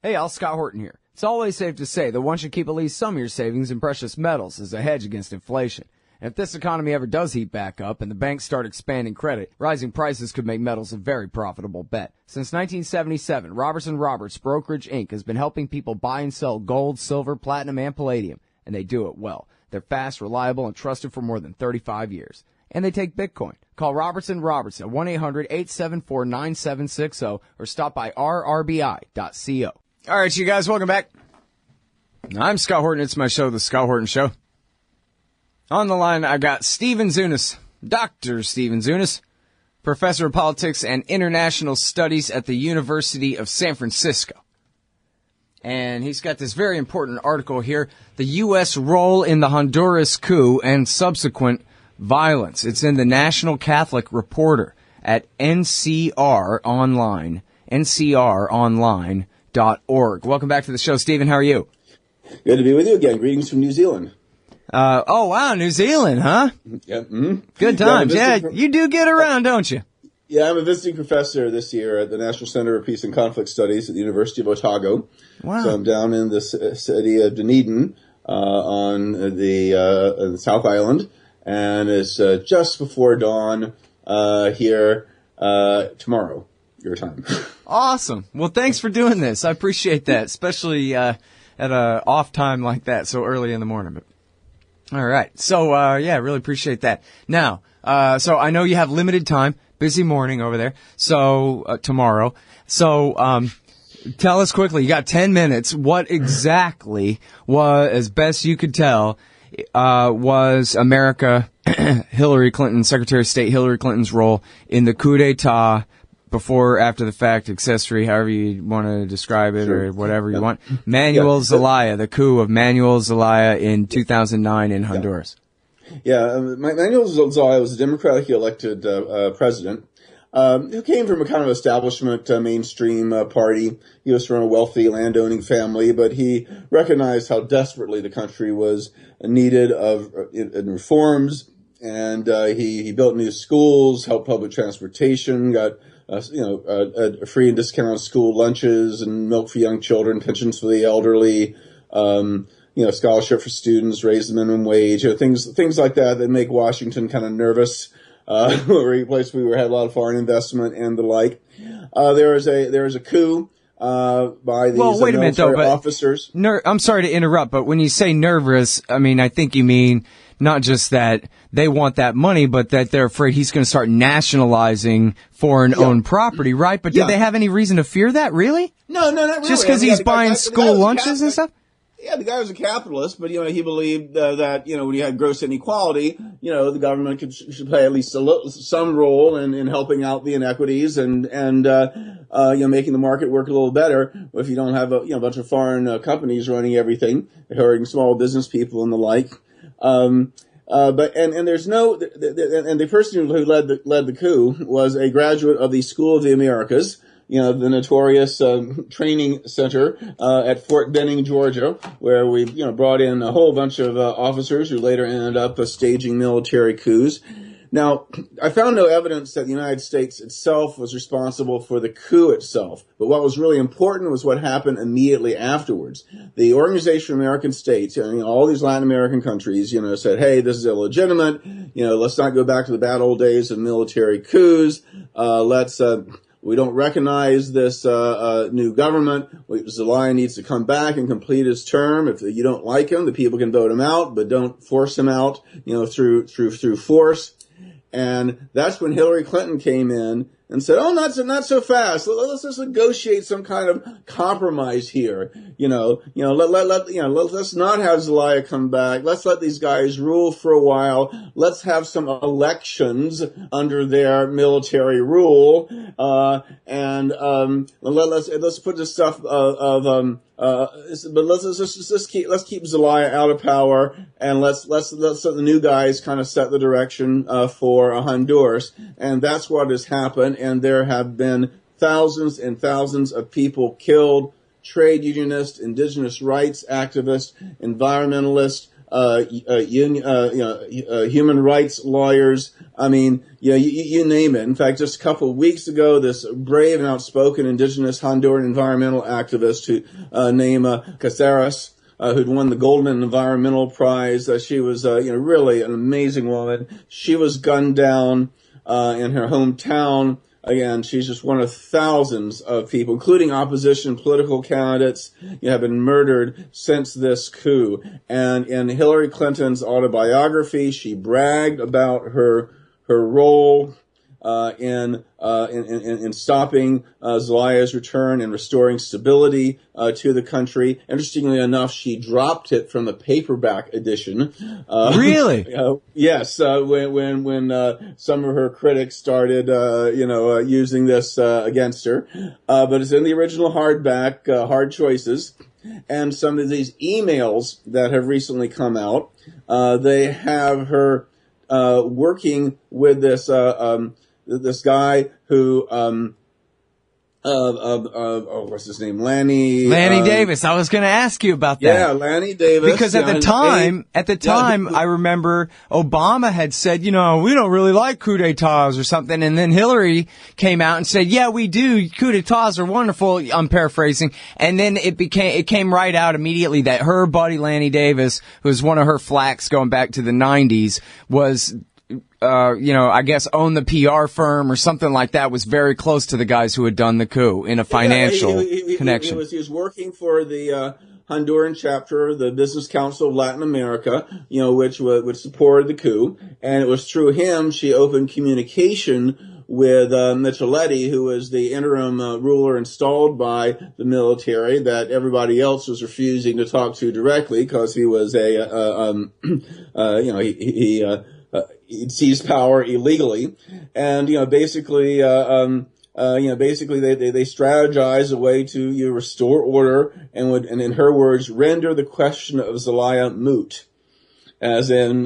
Hey, all, Scott Horton here. It's always safe to say that one should keep at least some of your savings in precious metals as a hedge against inflation. And if this economy ever does heat back up and the banks start expanding credit, rising prices could make metals a very profitable bet. Since 1977, Robertson Roberts Brokerage Inc. has been helping people buy and sell gold, silver, platinum, and palladium, and they do it well. They're fast, reliable, and trusted for more than 35 years. And they take Bitcoin. Call Robertson Roberts at 1-800-874-9760 or stop by rrbi.co. All right, you guys, welcome back. I'm Scott Horton. It's my show, The Scott Horton Show. On the line, I've got Stephen Zunes, Dr. Stephen Zunes, professor of politics and international studies at the University of San Francisco. And he's got this very important article here, the U.S. role in the Honduras coup and subsequent violence. It's in the National Catholic Reporter at ncronline.org. Welcome back to the show, Stephen. How are you? Good to be with you again. Greetings from New Zealand. Oh, wow, New Zealand, huh? Yeah. Mm-hmm. Good times. Yeah, you do get around, don't you? Yeah, I'm a visiting professor this year at the National Center of Peace and Conflict Studies at the University of Otago. Wow. So I'm down in the city of Dunedin on the South Island, and it's just before dawn here tomorrow, your time. Awesome. Well, thanks for doing this. I appreciate that, especially at a off time like that, so early in the morning. But all right. So, yeah, really appreciate that. Now, so I know you have limited time, busy morning over there. So, tomorrow. So, tell us quickly, you got 10 minutes. What exactly was, as best you could tell, was America, Hillary Clinton, Secretary of State Hillary Clinton's role in the coup d'etat, before, after the fact, accessory, however you want to describe it, or whatever you want. Manuel Zelaya, the coup of Manuel Zelaya in 2009 in Honduras. Manuel Zelaya was a democratically elected president who came from a kind of establishment mainstream party. He was from a wealthy landowning family, but he recognized how desperately the country was needed in reforms, and he built new schools, helped public transportation, got free and discounted school lunches and milk for young children, pensions for the elderly, scholarship for students, raise the minimum wage, things like that make Washington kind of nervous. A place we had a lot of foreign investment and the like. There is a coup by these military officers. I'm sorry to interrupt, but when you say nervous, I mean, I think you mean not just that they want that money, but that they're afraid he's going to start nationalizing foreign-owned property, right? But did they have any reason to fear that, really? No, not really. Just because he's buying school lunches and stuff? Yeah, the guy was a capitalist, but, he believed that, when you had gross inequality, the government should play at least some role in helping out the inequities and making the market work a little better if you don't have a bunch of foreign companies running everything, hurting small business people and the like. The person who led the coup was a graduate of the School of the Americas, the notorious training center at Fort Benning, Georgia, where we brought in a whole bunch of officers who later ended up staging military coups. Now, I found no evidence that the United States itself was responsible for the coup itself, but what was really important was what happened immediately afterwards. The Organization of American States, all these Latin American countries, said, hey, this is illegitimate, let's not go back to the bad old days of military coups, we don't recognize this new government. Zelaya needs to come back and complete his term. If you don't like him, the people can vote him out, but don't force him out, through force. And that's when Hillary Clinton came in and said, "Oh, not so fast. Let's just negotiate some kind of compromise here. Let's not have Zelaya come back. Let's let these guys rule for a while. Let's have some elections under their military rule, and let's put this stuff but let's keep Zelaya out of power, and let's let the new guys kind of set the direction for Honduras." And that's what has happened. And there have been thousands and thousands of people killed, trade unionists, indigenous rights activists, environmentalists, human rights lawyers. I mean, you name it. In fact, just a couple of weeks ago, this brave and outspoken indigenous Honduran environmental activist who named Caceres, who'd won the Golden Environmental Prize. She was, really an amazing woman. She was gunned down in her hometown. Again, she's just one of thousands of people, including opposition political candidates, have been murdered since this coup. And in Hillary Clinton's autobiography, she bragged about her role in stopping Zelaya's return and restoring stability to the country. Interestingly enough, she dropped it from the paperback edition. Really? Yes. When some of her critics started, using this against her, but it's in the original hardback, Hard Choices, and some of these emails that have recently come out. They have her working with this guy who, what's his name? Lanny Davis. I was going to ask you about that. Yeah, Lanny Davis. Because at the time, I remember Obama had said, we don't really like coup d'etats or something. And then Hillary came out and said, yeah, we do. Coup d'etats are wonderful. I'm paraphrasing. And then it came right out immediately that her buddy Lanny Davis, who was one of her flacks going back to the 90s, was I guess owned the PR firm or something like that, was very close to the guys who had done the coup in a financial connection. He was working for the Honduran chapter, the Business Council of Latin America, which supported the coup. And it was through him she opened communication with Micheletti, who was the interim ruler installed by the military that everybody else was refusing to talk to directly because he was he seized power illegally, and basically they strategize a way to restore order and in her words, render the question of Zelaya moot, as in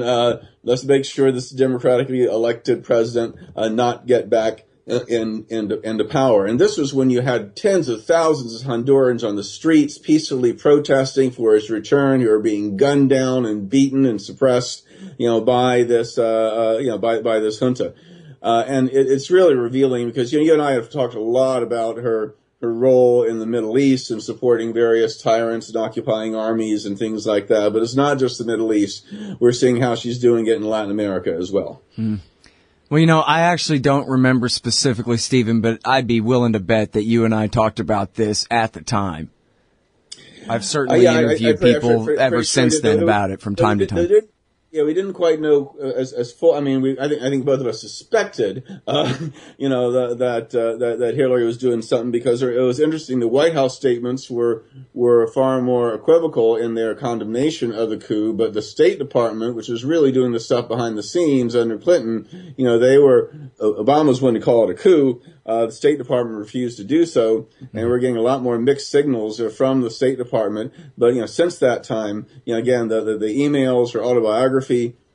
let's make sure this democratically elected president not get back into power. And this was when you had tens of thousands of Hondurans on the streets peacefully protesting for his return, who were being gunned down and beaten and suppressed, by this, by this junta. And it's really revealing because, you and I have talked a lot about her role in the Middle East and supporting various tyrants and occupying armies and things like that. But it's not just the Middle East. We're seeing how she's doing it in Latin America as well. Mm. Well, I actually don't remember specifically, Stephen, but I'd be willing to bet that you and I talked about this at the time. I've certainly interviewed people ever since then about it from time to time. Yeah, we didn't quite know as full. I mean, I think both of us suspected, that Hillary was doing something because it was interesting. The White House statements were far more equivocal in their condemnation of the coup, but the State Department, which was really doing the stuff behind the scenes under Clinton, Obama was one to call it a coup. The State Department refused to do so, and we're getting a lot more mixed signals from the State Department. But since that time, again, the emails, her autobiography,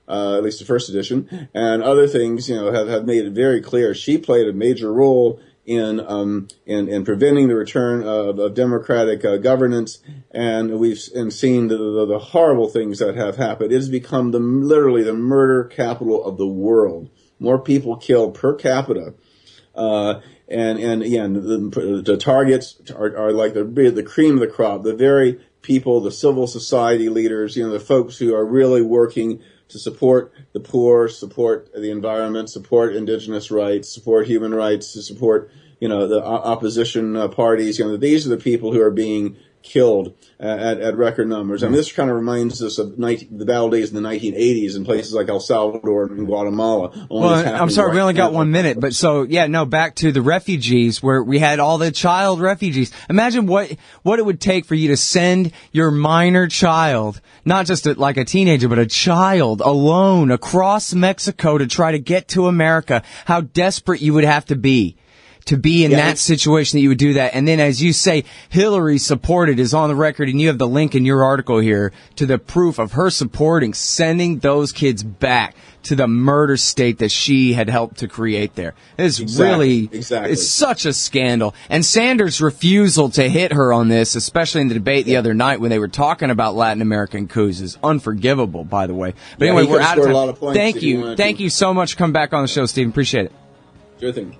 at least the first edition, and other things, have made it very clear she played a major role in preventing the return of democratic governance, and we've seen the horrible things that have happened. It has become literally the murder capital of the world. More people killed per capita. And again, the targets are like the cream of the crop, the very people, the civil society leaders, the folks who are really working to support the poor, support the environment, support indigenous rights, support human rights, to support, the opposition parties. These are the people who are being killed at record numbers. I mean, this kind of reminds us of the battle days in the 1980s in places like El Salvador and Guatemala. Well, I'm sorry, we only got 1 minute, but back to the refugees where we had all the child refugees. Imagine what it would take for you to send your minor child, not just like a teenager, but a child alone across Mexico to try to get to America. How desperate you would have to be to be in that situation that you would do that. And then, as you say, Hillary supported is on the record, and you have the link in your article here to the proof of her supporting sending those kids back to the murder state that she had helped to create there. It's it's such a scandal. And Sanders' refusal to hit her on this, especially in the debate the other night when they were talking about Latin American coups, is unforgivable, by the way. But anyway, we're out of time. Thank you. Thank you so much for coming back on the show, Stephen. Appreciate it. Sure thing.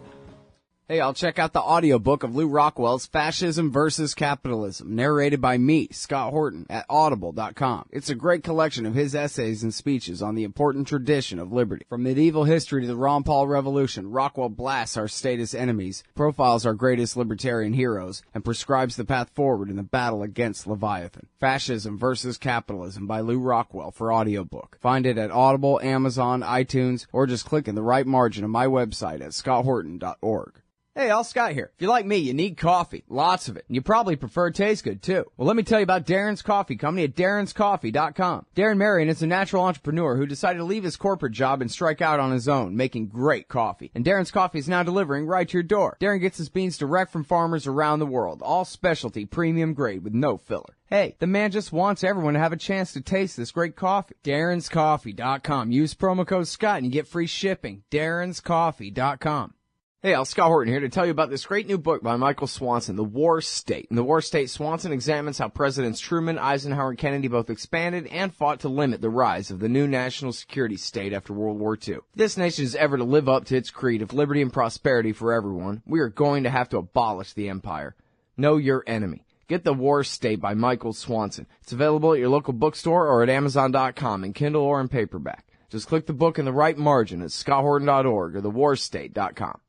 Hey, I'll check out the audiobook of Lew Rockwell's Fascism versus Capitalism, narrated by me, Scott Horton, at audible.com. It's a great collection of his essays and speeches on the important tradition of liberty. From medieval history to the Ron Paul Revolution, Rockwell blasts our statist enemies, profiles our greatest libertarian heroes, and prescribes the path forward in the battle against Leviathan. Fascism versus Capitalism by Lew Rockwell for audiobook. Find it at Audible, Amazon, iTunes, or just click in the right margin of my website at scotthorton.org. Hey, all Scott here. If you're like me, you need coffee. Lots of it. And you probably prefer it tastes good, too. Well, let me tell you about Darren's Coffee Company at darrenscoffee.com. Darren Marion is a natural entrepreneur who decided to leave his corporate job and strike out on his own, making great coffee. And Darren's Coffee is now delivering right to your door. Darren gets his beans direct from farmers around the world. All specialty, premium grade with no filler. Hey, the man just wants everyone to have a chance to taste this great coffee. darrenscoffee.com. Use promo code Scott and you get free shipping. darrenscoffee.com. Hey, Scott Horton here to tell you about this great new book by Michael Swanson, The War State. In The War State, Swanson examines how Presidents Truman, Eisenhower, and Kennedy both expanded and fought to limit the rise of the new national security state after World War II. If this nation is ever to live up to its creed of liberty and prosperity for everyone, we are going to have to abolish the empire. Know your enemy. Get The War State by Michael Swanson. It's available at your local bookstore or at Amazon.com in Kindle or in paperback. Just click the book in the right margin at scotthorton.org or thewarstate.com.